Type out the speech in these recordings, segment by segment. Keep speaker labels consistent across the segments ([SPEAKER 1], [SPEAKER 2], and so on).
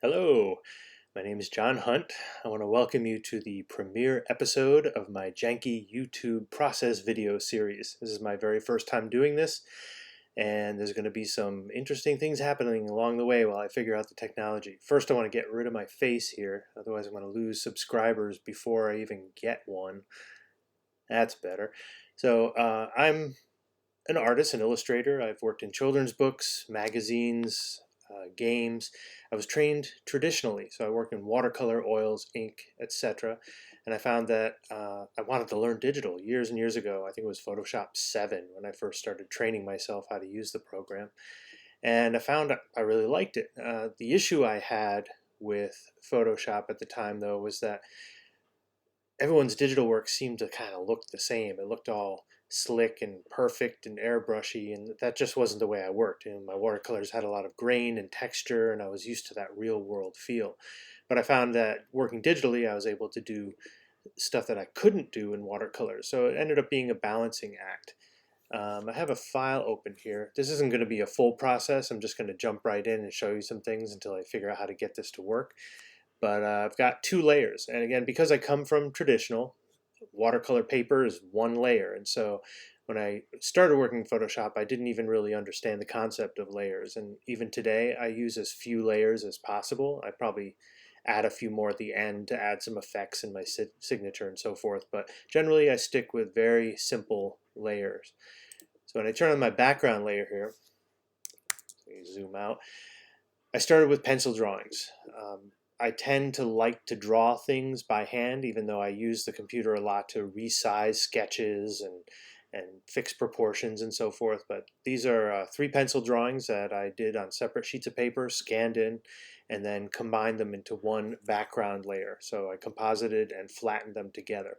[SPEAKER 1] Hello, my name is John Hunt. I want to welcome you to the premiere episode of my janky YouTube process video series. This is my very first time doing this, and there's going to be some interesting things happening along the way while I figure out the technology. First, I want to get rid of my face here, otherwise I'm going to lose subscribers before I even get one. That's better. I'm an artist, an illustrator. I've worked in children's books, magazines, games. I was trained traditionally, so I worked in watercolor, oils, ink, etc. And I found that I wanted to learn digital years and years ago. I think it was Photoshop 7 when I first started training myself how to use the program. And I found I really liked it. The issue I had with Photoshop at the time, though, was that everyone's digital work seemed to kind of look the same. It looked all slick and perfect and airbrushy, and that just wasn't the way I worked. My watercolors had a lot of grain and texture, and I was used to that real world feel. But I found that working digitally, I was able to do stuff that I couldn't do in watercolors. So it ended up being a balancing act. I have a file open here. This isn't going to be a full process. I'm just going to jump right in and show you some things until I figure out how to get this to work. But I've got two layers. And again, because I come from traditional, watercolor paper is one layer. And so when I started working in Photoshop, I didn't even really understand the concept of layers. And even today, I use as few layers as possible. I probably add a few more at the end to add some effects in my signature and so forth. But generally, I stick with very simple layers. So when I turn on my background layer here, let me zoom out, I started with pencil drawings. I tend to like to draw things by hand, even though I use the computer a lot to resize sketches and fix proportions and so forth. But these are three pencil drawings that I did on separate sheets of paper, scanned in, and then combined them into one background layer. So I composited and flattened them together.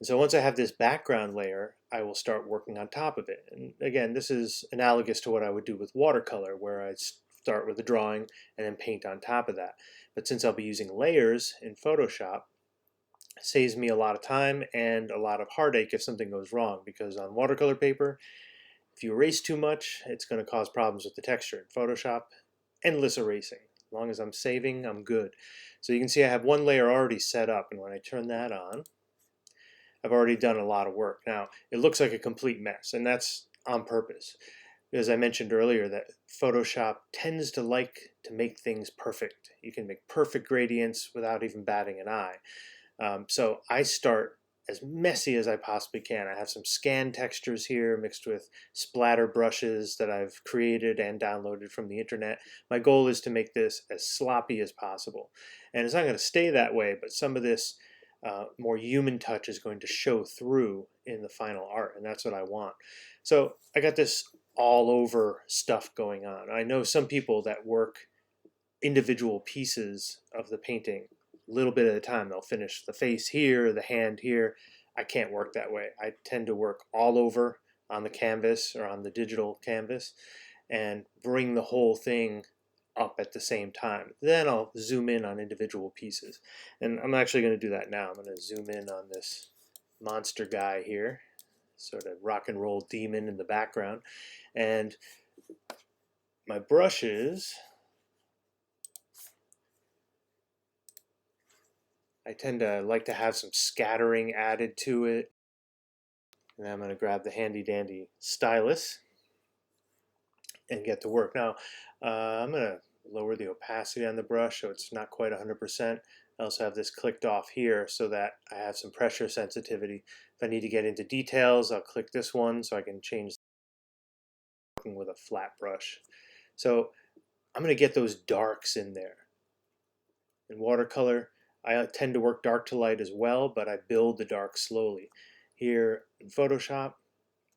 [SPEAKER 1] And so once I have this background layer, I will start working on top of it. And again, this is analogous to what I would do with watercolor, where I start with the drawing and then paint on top of that. But since I'll be using layers in Photoshop, it saves me a lot of time and a lot of heartache if something goes wrong, because on watercolor paper, if you erase too much, it's going to cause problems with the texture. In Photoshop, endless erasing. As long as I'm saving, I'm good. So you can see I have one layer already set up, and when I turn that on, I've already done a lot of work. Now, it looks like a complete mess, and that's on purpose. As I mentioned earlier, that Photoshop tends to like to make things perfect. You can make perfect gradients without even batting an eye. So I start as messy as I possibly can. I have some scan textures here mixed with splatter brushes that I've created and downloaded from the internet. My goal is to make this as sloppy as possible. And it's not going to stay that way, but some of this more human touch is going to show through in the final art, and that's what I want. So I got this all over stuff going on. I know some people that work individual pieces of the painting, a little bit at a time. They'll finish the face here, the hand here. I can't work that way. I tend to work all over on the canvas or on the digital canvas and bring the whole thing up at the same time. Then I'll zoom in on individual pieces. And I'm actually going to do that now. I'm going to zoom in on this monster guy here, sort of rock and roll demon in the background. And my brushes, I tend to like to have some scattering added to it. And I'm going to grab the handy dandy stylus and get to work. Now, I'm going to lower the opacity on the brush so it's not quite 100%. I also have this clicked off here so that I have some pressure sensitivity. If I need to get into details, I'll click this one so I can change working with a flat brush. So I'm going to get those darks in there. In watercolor, I tend to work dark to light as well, but I build the dark slowly. Here in Photoshop,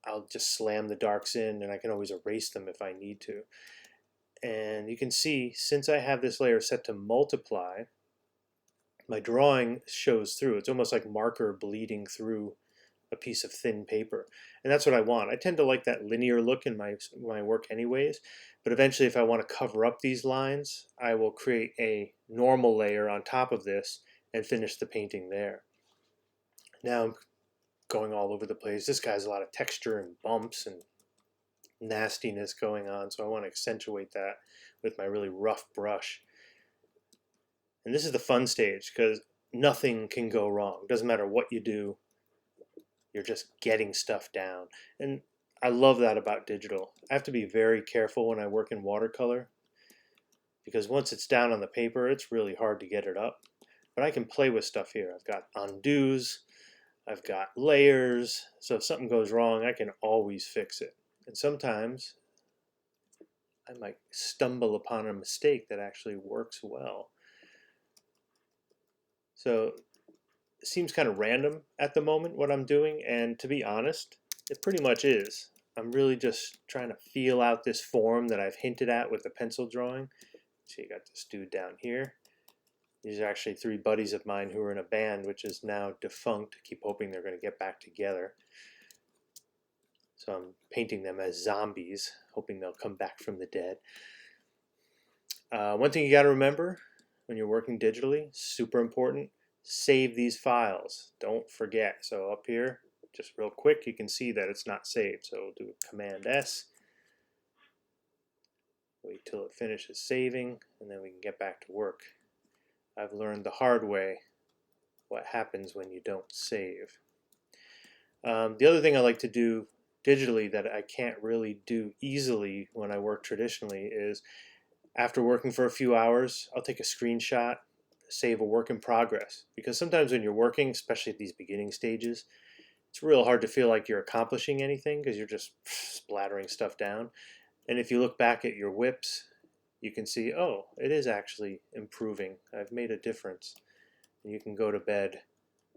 [SPEAKER 1] I'll just slam the darks in, and I can always erase them if I need to. And you can see, since I have this layer set to multiply, my drawing shows through. It's almost like marker bleeding through a piece of thin paper. And that's what I want. I tend to like that linear look in my work anyways, but eventually if I want to cover up these lines, I will create a normal layer on top of this and finish the painting there. Now I'm going all over the place. This guy's a lot of texture and bumps and nastiness going on, so I want to accentuate that with my really rough brush. And this is the fun stage because nothing can go wrong. Doesn't matter what you do, you're just getting stuff down. And I love that about digital. I have to be very careful when I work in watercolor because once it's down on the paper, it's really hard to get it up. But I can play with stuff here. I've got undos, I've got layers, so if something goes wrong, I can always fix it. And sometimes I might stumble upon a mistake that actually works well. So it seems kind of random at the moment what I'm doing, and to be honest, it pretty much is. I'm really just trying to feel out this form that I've hinted at with the pencil drawing. So you got this dude down here. These are actually three buddies of mine who were in a band which is now defunct. Keep hoping they're going to get back together. So I'm painting them as zombies, hoping they'll come back from the dead. One thing you got to remember when you're working digitally, super important, save these files. Don't forget. So up here, just real quick, you can see that it's not saved. So we'll do Command S. Wait till it finishes saving, and then we can get back to work. I've learned the hard way what happens when you don't save. The other thing I like to do digitally that I can't really do easily when I work traditionally is after working for a few hours, I'll take a screenshot, save a work in progress. Because sometimes when you're working, especially at these beginning stages, it's real hard to feel like you're accomplishing anything because you're just splattering stuff down. And if you look back at your whips, you can see, oh, it is actually improving. I've made a difference. And you can go to bed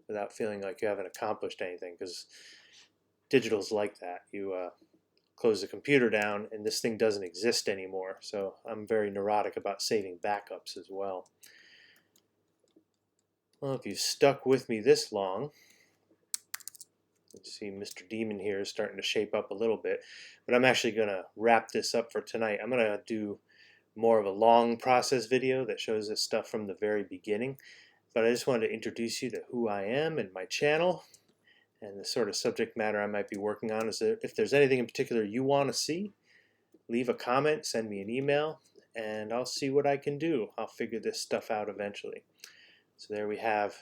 [SPEAKER 1] without feeling like you haven't accomplished anything, because digital's like that. You close the computer down and this thing doesn't exist anymore. So I'm very neurotic about saving backups as well. Well, if you've stuck with me this long, you see Mr. Demon here is starting to shape up a little bit, but I'm actually going to wrap this up for tonight. I'm going to do more of a long process video that shows this stuff from the very beginning, but I just wanted to introduce you to who I am and my channel and the sort of subject matter I might be working on. Is that if there's anything in particular you want to see, leave a comment, send me an email, and I'll see what I can do. I'll figure this stuff out eventually. So there we have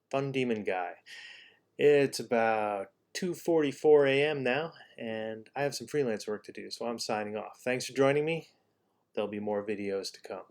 [SPEAKER 1] Fun Demon Guy. It's about 2:44 a.m. now, and I have some freelance work to do, so I'm signing off. Thanks for joining me. There'll be more videos to come.